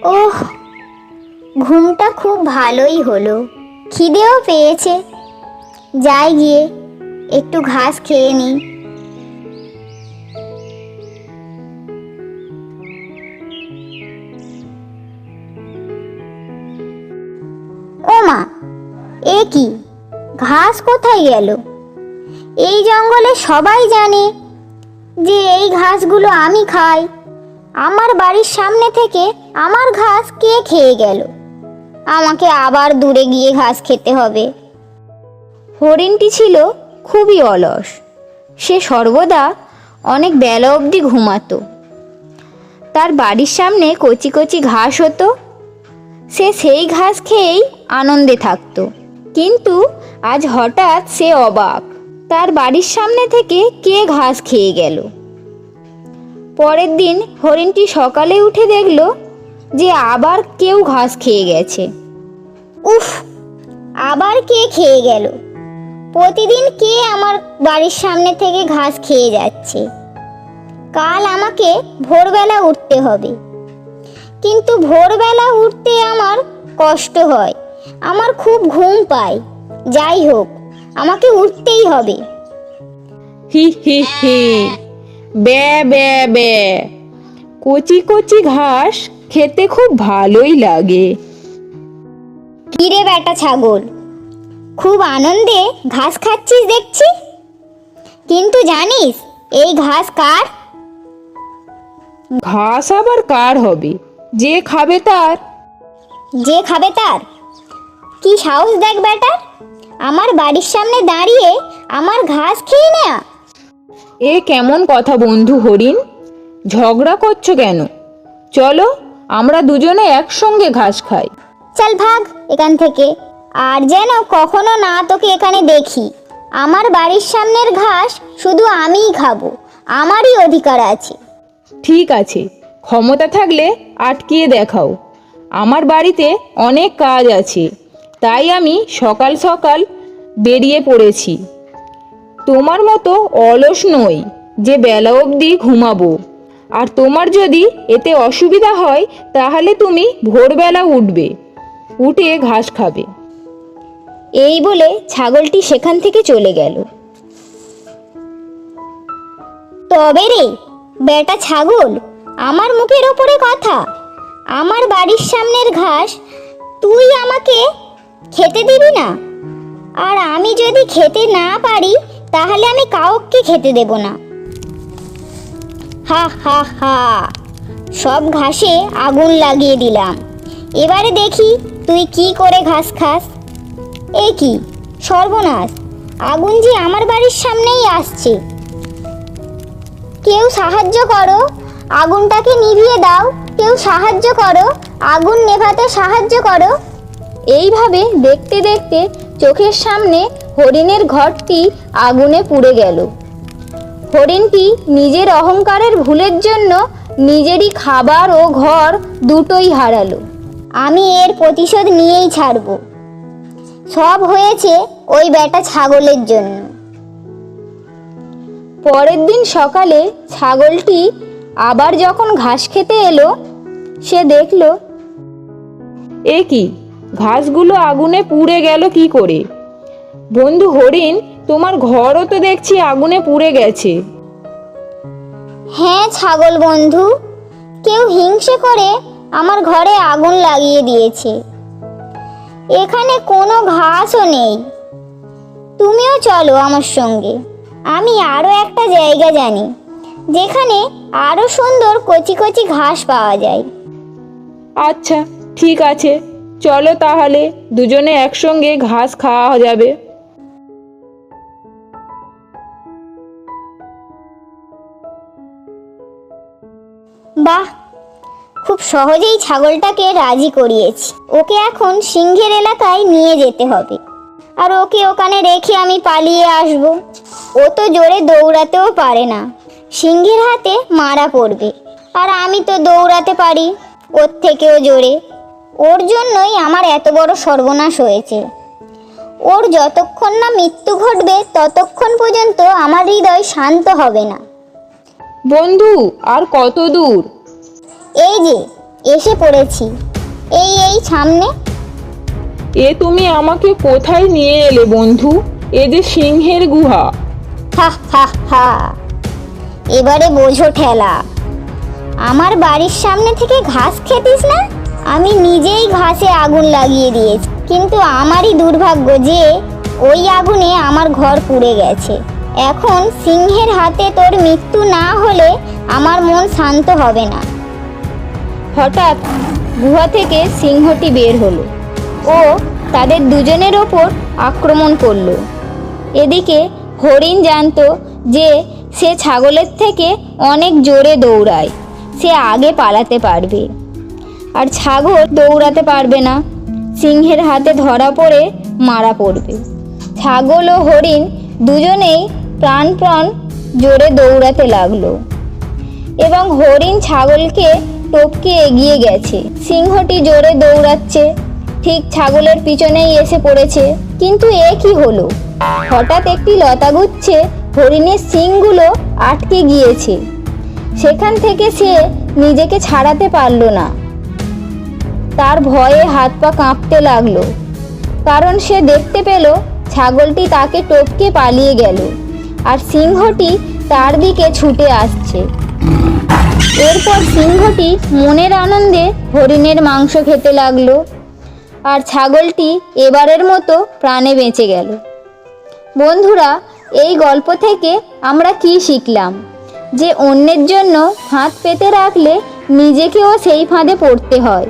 ওহ, ঘুমটা খুব ভালোই হলো। খিদেও পেয়েছে, যাই গিয়ে একটু ঘাস খেয়ে নিই। ও মা, এ কি, ঘাস কোথায় গেল? এই জঙ্গলে সবাই জানে যে এই ঘাসগুলো আমি খাই। আমার বাড়ির সামনে থেকে আমার ঘাস কে খেয়ে গেল? আমাকে আবার দূরে গিয়ে ঘাস খেতে হবে। হরিণটি ছিল খুবই অলস। সে সর্বদা অনেক বেলা অবধি ঘুমাতো। তার বাড়ির সামনে কচি কচি ঘাস হতো, সে সেই ঘাস খেয়েই আনন্দে থাকতো। কিন্তু আজ হঠাৎ সে অবাক, তার বাড়ির সামনে থেকে কে ঘাস খেয়ে গেল। পরের দিন হরিণটি সকালে উঠে দেখল যে আবার কেউ ঘাস খেয়ে গেছে। উফ, আবার কে খেয়ে গেল? প্রতিদিন কে আমার বাড়ির সামনে থেকে ঘাস খেয়ে যাচ্ছে? কাল আমাকে ভোরবেলা উঠতে হবে, কিন্তু ভোরবেলা উঠতে আমার কষ্ট হয়, আমার খুব ঘুম পায়। যাই হোক, আমাকে উঠতেই হবে। হি হি হি, বে বে বে, কচি কচি ঘাস খেতে খুব ভালোই লাগে। কিরে বেটা ছাগল, খুব আনন্দে ঘাস খাচ্ছিস দেখছি, কিন্তু জানিস এই ঘাস কার? ঘাস আবার কার হবে? যে খাবে তার। যে খাবে তার? কি সাহস দেখ বেটার, আমার বাড়ির সামনে দাঁড়িয়ে আমার ঘাস খেয়ে নেয়া। এ কেমন কথা বন্ধু হরিণ? ঝগড়া করছো কেন? চলো আমরা দুজনে একসঙ্গে ঘাস খাই। চল ভাগ এখান থেকে, আর যেন কখনো না তোকে এখানে দেখি। আমার বাড়ির সামনের ঘাস শুধু আমিই খাবো, আমারই অধিকার আছে। ঠিক আছে, ক্ষমতা থাকলে আটকিয়ে দেখাও। আমার বাড়িতে অনেক কাজ আছে, তাই আমি সকাল সকাল বেরিয়ে পড়েছি। তোমার মতো অলস নই যে বেলা অবধি ঘুমাবো। আর তোমার যদি এতে অসুবিধা হয় তাহলে তুমি ভোরবেলা উঠবে, উঠে ঘাস খাবে। এই বলে ছাগলটি সেখান থেকে চলে গেল। তবে রে বেটা ছাগল, আমার মুখের ওপরে কথা, আমার বাড়ির সামনের ঘাস তুই আমাকে খেতে দিবি না? আর আমি যদি খেতে না পারি তাহলে আমি কাউকে খেতে দেব না। হা হা হা, সব ঘাসে আগুন লাগিয়ে দিলাম, এবারে দেখি তুই কি করে ঘাস খাস। এ কি সর্বনাশ, আগুন যে আমার বাড়ির সামনেই আসছে। কেউ সাহায্য করো, আগুনটাকে নিভিয়ে দাও। কেউ সাহায্য করো, আগুন নেভাতে সাহায্য করো। এইভাবে দেখতে দেখতে চোখের সামনে হরিণের ঘরটি আগুনে পুড়ে গেল। হরিণটি নিজের অহংকারের ভুলের জন্য নিজেরই খাবার ও ঘর দুটোই হারালো। আমি এর প্রতিশোধ নিয়েই ছাড়বো। সব হয়েছে ওই বেটা ছাগলের জন্য। পরের দিন সকালে ছাগলটি আবার যখন ঘাস খেতে এলো, সে দেখল, এ কি, ঘাসগুলো আগুনে পুড়ে গেল কি করে? বন্ধু হরিণ, তোমার ঘরও তো দেখছি আগুনে পুড়ে গেছে। হ্যাঁ ছাগল বন্ধু, কেউ হিংসে করে আমার ঘরে আগুন লাগিয়ে দিয়েছে। এখানে কোনো ঘাসও নেই। তুমিও চলো আমার সঙ্গে, আমি আরো একটা জায়গা জানি যেখানে আরো সুন্দর কচি কচি ঘাস পাওয়া যায়। আচ্ছা ঠিক আছে, চলো তাহলে দুজনে একসঙ্গে ঘাস খাওয়া যাবে। বাহ, খুব সহজেই ছাগলটাকে রাজি করিয়েছি। ওকে এখন সিংহের এলাকায় নিয়ে যেতে হবে, আর ওকে ওখানে রেখে আমি পালিয়ে আসব। ও তো জোরে দৌড়াতেও পারে না, সিংহের হাতে মারা পড়বে। আর আমি তো দৌড়াতে পারি ওর থেকেও জোরে। ওর জন্যই আমার এত বড় সর্বনাশ হয়েছে। ওর যতক্ষণ না মৃত্যু ঘটবে ততক্ষণ পর্যন্ত আমার হৃদয় শান্ত হবে না। বন্ধু, আর কত দূর? এই যে এসে পড়েছি, এই এই সামনে। এ তুমি আমাকে কোথায় নিয়ে এলে বন্ধু? এ যে সিংহের গুহা। হা হা হা, এবারে বোঝো ঠেলা। আমার বাড়ির সামনে থেকে ঘাস খেতিস না? আমি নিজেই ঘাসে আগুন লাগিয়ে দিয়েছি, কিন্তু আমারই দুর্ভাগ্য যে ওই আগুনে আমার ঘর পুড়ে গেছে। এখন সিংহের হাতে তোর মৃত্যু না হলে আমার মন শান্ত হবে না। হঠাৎ গুহা থেকে সিংহটি বের হলো ও তাদের দুজনের ওপর আক্রমণ করলো। এদিকে হরিণ জানতো যে সে ছাগলের থেকে অনেক জোরে দৌড়ায়, সে আগে পালাতে পারবে। আর ছাগল দৌড়াতে পারবে না, সিংহের হাতে ধরা পড়ে মারা পড়বে। ছাগল ও হরিণ দুজনেই প্রাণ জোরে দৌড়াতে লাগলো এবং হরিণ ছাগলকে টপকে এগিয়ে গেছে। সিংহটি জোরে দৌড়াচ্ছে, ঠিক ছাগলের পিছনেই এসে পড়েছে। কিন্তু এ কি হলো? হঠাৎ একটি লতাগুচ্ছে হরিণের শিংগুলো আটকে গিয়েছে। সেখান থেকে সে নিজেকে ছাড়াতে পারল না। তার ভয়ে হাত পা কাঁপতে লাগলো, কারণ সে দেখতে পেল ছাগলটি তাকে টপকে পালিয়ে গেল আর সিংহটি তার দিকে ছুটে আসছে। এরপর সিংহটি মনের আনন্দে হরিণের মাংস খেতে লাগলো আর ছাগলটি এবারের মতো প্রাণে বেঁচে গেল। বন্ধুরা, এই গল্প থেকে আমরা কি শিখলাম? যে অন্যের জন্য ফাঁদ পেতে রাখলে নিজেকেও সেই ফাঁদে পড়তে হয়।